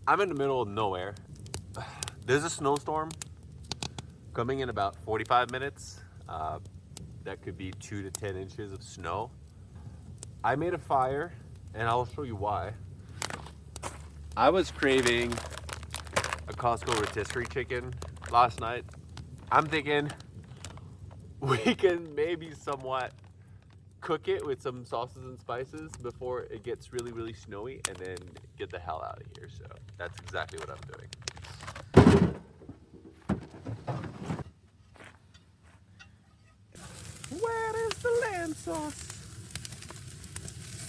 I'm in the middle of nowhere. There's a snowstorm coming in about 45 minutes. That could be 2 to 10 inches of snow. I made a fire, and I'll show you why. I was craving a Costco rotisserie chicken last night. I'm thinking we can maybe somewhat cook it with some sauces and spices before it gets really, really snowy, and then get the hell out of here. So that's exactly what I'm doing. Where is the lamb sauce?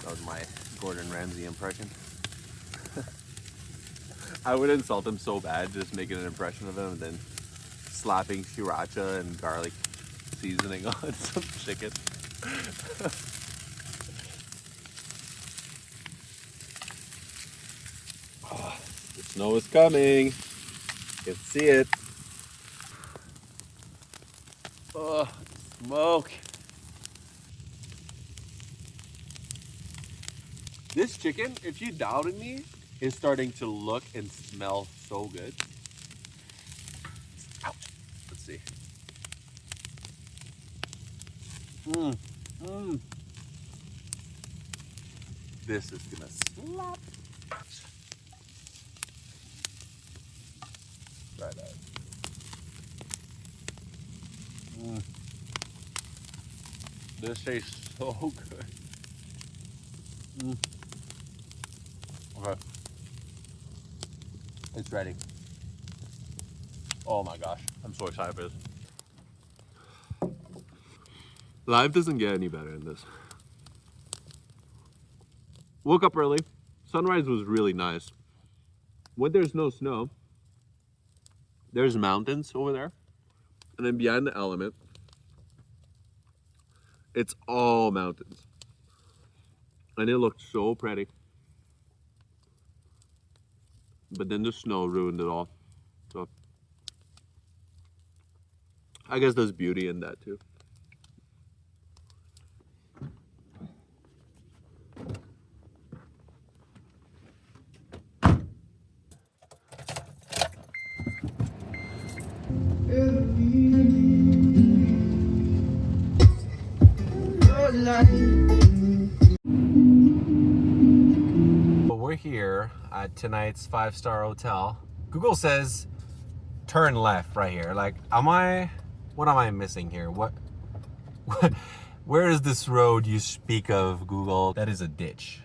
That was my Gordon Ramsay impression. I would insult him so bad, just making an impression of him and then slapping sriracha and garlic seasoning on some chicken. Oh, the snow is coming. You can see it. Oh, smoke. This chicken, if you doubted me, is starting to look and smell so good. Ouch. Let's see. This is gonna slap. Try that. This tastes so good. Okay. It's ready. Oh my gosh. I'm so excited for this. Life doesn't get any better than this. Woke up early. Sunrise was really nice. When there's no snow, there's mountains over there. And then behind the element, it's all mountains. And it looked so pretty. But then the snow ruined it all. So I guess there's beauty in that too. We're here at tonight's 5-star hotel. Google says turn left right here. Like, what am I missing here? Where is this road you speak of, Google? That is a ditch.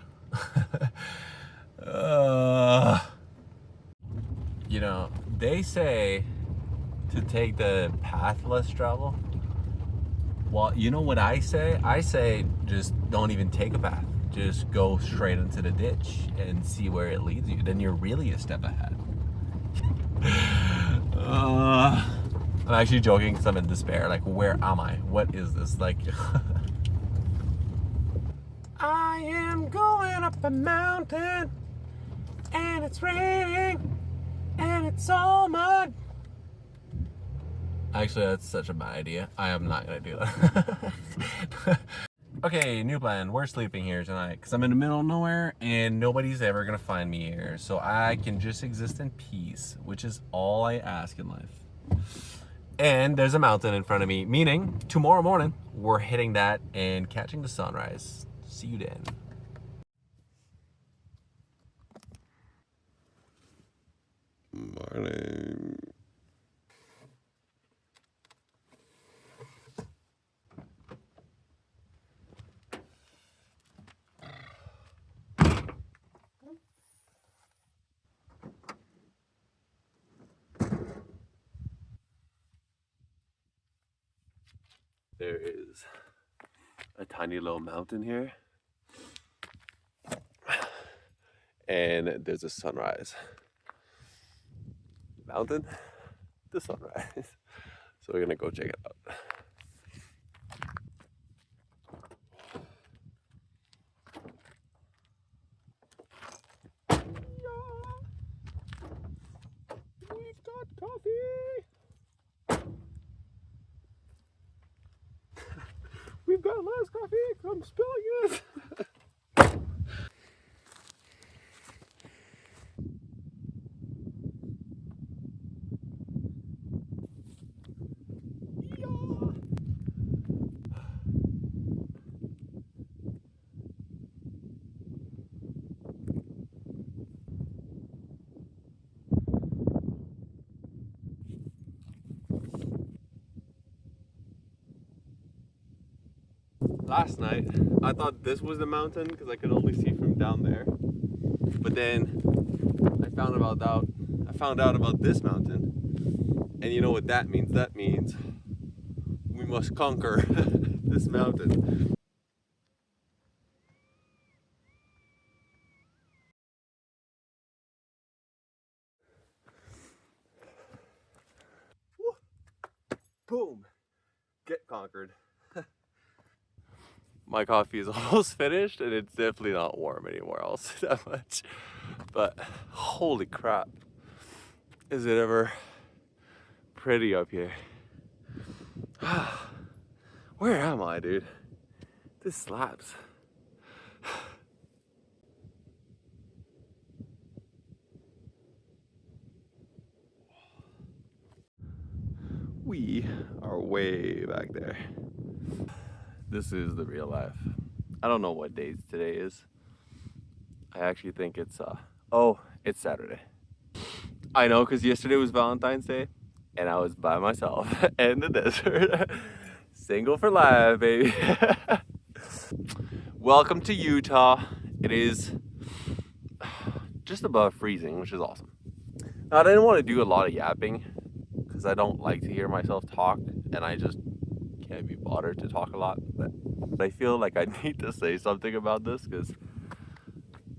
You know, they say to take the path less travel. Well, you know what I say? I say just don't even take a path. Just go straight into the ditch and see where it leads you. Then you're really a step ahead. I'm actually joking because I'm in despair. Like, where am I? What is this? Like, I am going up a mountain and it's raining and it's all mud. Actually, that's such a bad idea. I am not gonna do that. Okay, new plan. We're sleeping here tonight because I'm in the middle of nowhere and nobody's ever gonna find me here. So I can just exist in peace, which is all I ask in life. And there's a mountain in front of me, meaning tomorrow morning we're hitting that and catching the sunrise. See you then. Morning. There is a tiny little mountain here, and there's a sunrise. Mountain, the sunrise. So we're gonna go check it out. We've got coffee. last coffee. I'm spilling it. Last night, I thought this was the mountain because I could only see from down there. But then I found out about this mountain, and you know what that means? That means we must conquer this mountain. Boom! Get conquered. My coffee is almost finished, and it's definitely not warm anymore. I'll say that much. But holy crap, is it ever pretty up here? Where am I, dude? This slaps. We are way back there. This is the real life. I don't know what day today is. I actually think it's it's Saturday. I know, because yesterday was Valentine's Day and I was by myself in the desert. Single for life, baby. Welcome to Utah. It is just above freezing, which is awesome. Now, I didn't want to do a lot of yapping because I don't like to hear myself talk, and I just can't be bothered to talk a lot. But I feel like I need to say something about this because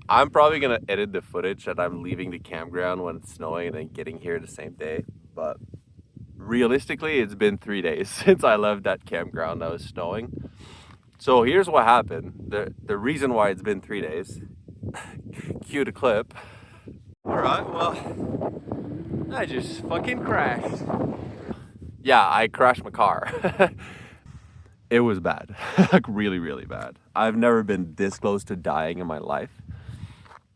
I'm probably going to edit the footage that I'm leaving the campground when it's snowing and then getting here the same day. But realistically, it's been 3 days since I left that campground that was snowing. So here's what happened. The reason why it's been 3 days. Cue the clip. Alright, well, I just fucking crashed. Yeah, I crashed my car. It was bad. Like really, really bad. I've never been this close to dying in my life.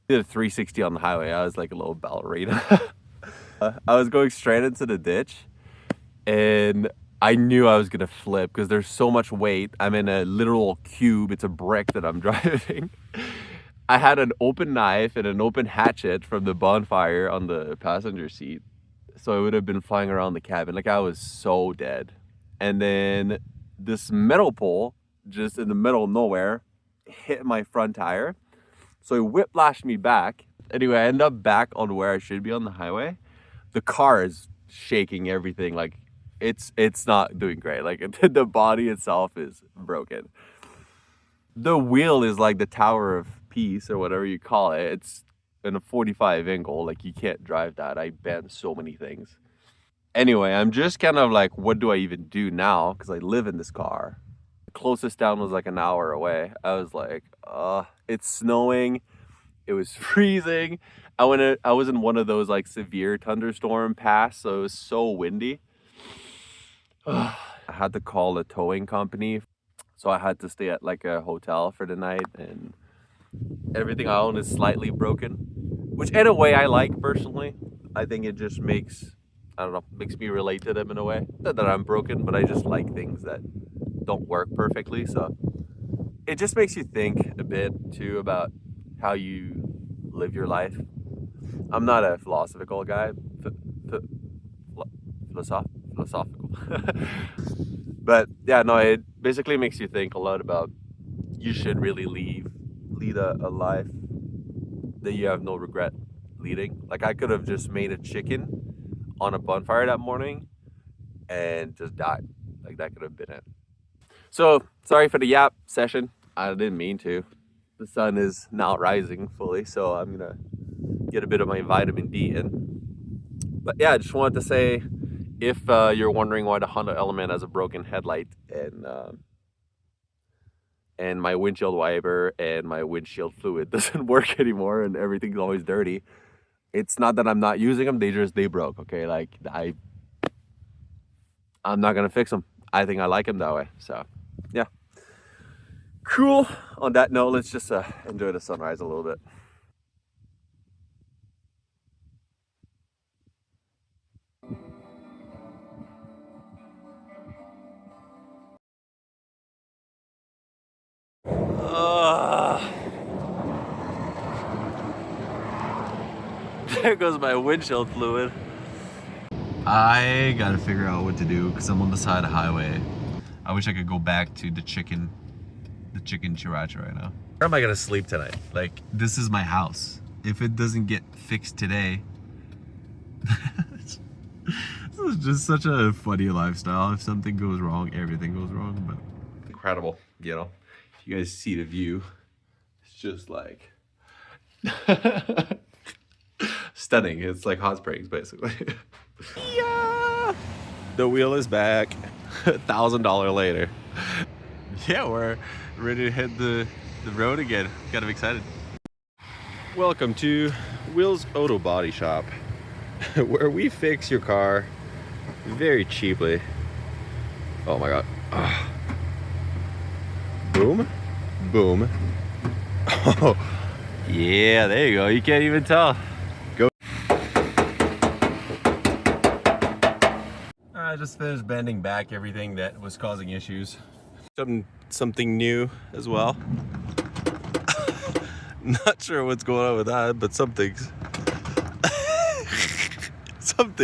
Did a 360 on the highway. I was like a little ballerina. I was going straight into the ditch, and I knew I was gonna flip because there's so much weight. I'm in a literal cube. It's a brick that I'm driving. I had an open knife and an open hatchet from the bonfire on the passenger seat. So I would have been flying around the cabin. Like, I was so dead. And then this metal pole, just in the middle of nowhere, hit my front tire. So it whiplashed me back. Anyway, I end up back on where I should be on the highway. The car is shaking everything. Like, it's not doing great. Like, the body itself is broken. The wheel is like the Tower of Peace or whatever you call it. It's in a 45 angle. Like, you can't drive that. I bent so many things. Anyway, I'm just kind of like, what do I even do now? Because I live in this car. The closest town was like an hour away. I was like, it's snowing. It was freezing. I was in one of those like severe thunderstorm paths, so it was so windy. I had to call a towing company. So I had to stay at like a hotel for the night, and everything I own is slightly broken, which in a way I like personally. I think it just makes, I don't know, makes me relate to them in a way. Not that I'm broken, but I just like things that don't work perfectly. So it just makes you think a bit too about how you live your life. I'm not a philosophical guy, philosophical. But yeah, no, it basically makes you think a lot about you should really lead a life that you have no regret leading. Like, I could have just made a chicken on a bonfire that morning and just died. Like, that could have been it. So sorry for the yap session. I didn't mean to. The sun is now rising fully, so I'm gonna get a bit of my vitamin D in. But yeah, I just wanted to say, if you're wondering why the Honda Element has a broken headlight and my windshield wiper and my windshield fluid doesn't work anymore and everything's always dirty, it's not that I'm not using them. They broke. Okay, like I'm not gonna fix them. I think I like them that way. So yeah. Cool. On that note, let's just enjoy the sunrise a little bit. There goes my windshield fluid. I gotta figure out what to do because I'm on the side of the highway. I wish I could go back to the chicken chiracha right now. Where am I gonna sleep tonight? Like, this is my house. If it doesn't get fixed today, this is just such a funny lifestyle. If something goes wrong, everything goes wrong, but incredible, you know? If you guys see the view, it's just like stunning. It's like hot springs, basically. Yeah! The wheel is back. $1,000 later. Yeah, we're ready to hit the road again. Kind of excited. Welcome to Will's Auto Body Shop, where we fix your car very cheaply. Oh my god. Ah. Boom, boom. Oh, yeah, there you go. You can't even tell. Go. I just finished bending back everything that was causing issues. Something new as well. Not sure what's going on with that, but something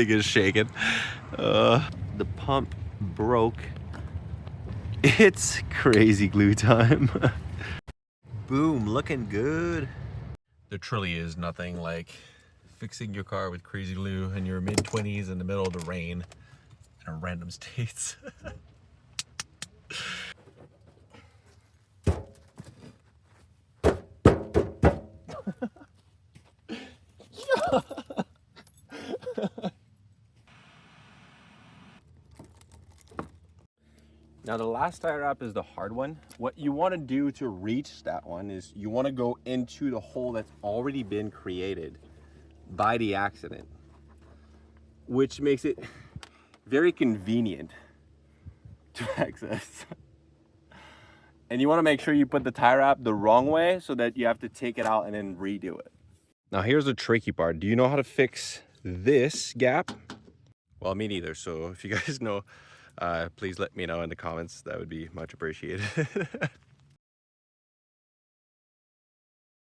is shaking. The pump broke. It's crazy glue time. Boom, looking good. There truly is nothing like fixing your car with crazy glue in your mid-20s in the middle of the rain in a random states. Now the last tie wrap is the hard one. What you want to do to reach that one is you want to go into the hole that's already been created by the accident, which makes it very convenient to access. And you want to make sure you put the tie wrap the wrong way so that you have to take it out and then redo it. Now here's the tricky part. Do you know how to fix this gap? Well, me neither. So if you guys know, please let me know in the comments. That would be much appreciated.